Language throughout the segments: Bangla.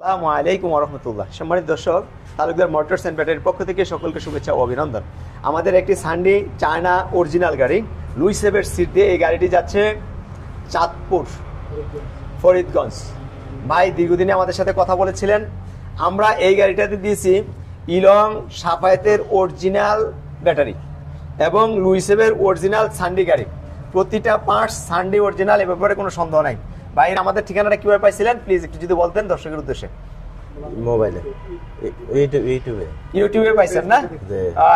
আসসালামু আলাইকুম ওয়া রাহমাতুল্লাহ। সম্মানিত দর্শক, তালুকদার মোটরস এন্ড ব্যাটারির পক্ষ থেকে সকলকে শুভেচ্ছা ও অভিনন্দন। আমাদের একটি সানডি চায়না অরিজিনাল গাড়ি লুইসেভের সিট দিয়ে এই গাড়িটি যাচ্ছে চাঁদপুর ফরিদগঞ্জ। ভাই দীর্ঘদিনে আমাদের সাথে কথা বলেছিলেন। আমরা এই গাড়িটাতে দিয়েছি ইলং সাফায়েতের অরিজিনাল ব্যাটারি এবং লুইসেভের অরিজিনাল সানডি গাড়ি। প্রতিটা পার্টস সানডি অরিজিনাল, এ ব্যাপারে কোনো সন্দেহ নাই। ভাই আমাদের ঠিকানাটা কিভাবে পাইছিলেন প্লিজ একটু যদি বলতেন দর্শকের উদ্দেশ্যে। মোবাইলে ইউটিউবে পাইছেন না?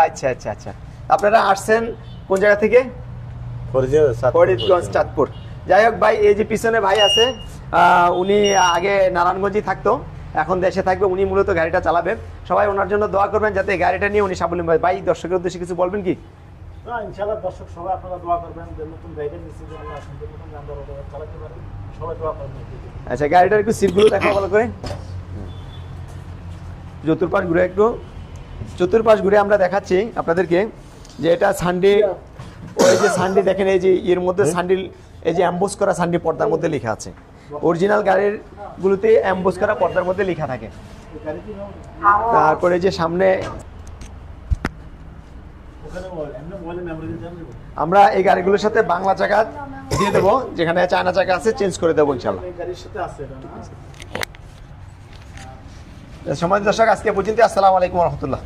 আচ্ছা আচ্ছা আচ্ছা। আপনারা আসছেন কোন জায়গা থেকে? ফরিদগঞ্জ চাঁদপুর। যাই হোক ভাই, এই যে পিছনে ভাই আছে, উনি আগে নারায়ণগঞ্জে থাকতো, এখন দেশে থাকবে। উনি মূলত গাড়িটা চালাবে। সবাই ওনার জন্য দোয়া করবেন যাতে গাড়িটা নিয়ে উনি স্বাবলম্বী হয়। ভাই দর্শকের উদ্দেশ্যে কিছু বলবেন কি? ইনশাআল্লাহ দর্শক সবাই আপনারা দোয়া করবেন যে নতুন গাড়ি নিচ্ছি যে আমরা আসলে নতুন আমরা চালাতে পারি, সবাই দোয়া করবেন। আচ্ছা, গাড়িটার একটু সিটগুলো দেখা ভালো করে, চতুর্পাশ ঘুরে একটু চতুর্পাশ ঘুরে আমরা দেখাচ্ছি আপনাদেরকে যে এটা সানডি। ওই যে সানডি দেখেন, এই যে এর মধ্যে সানডি, এই যে অ্যাম্বোস করা সানডি পর্দার মধ্যে লেখা আছে। অরিজিনাল গাড়ির গুলোতে অ্যাম্বোস করা পর্দার মধ্যে লেখা থাকে। তারপরে যে সামনে আমরা এই গাড়িগুলোর সাথে বাংলা চাকা দিয়ে দেবো, যেখানে চায়না চাকা আছে চেঞ্জ করে দেবো ইনশাল্লাহ। সম্মানিত দর্শক, আজকে পর্যন্ত। আসসালামু আলাইকুম ওয়া রাহমাতুল্লাহ।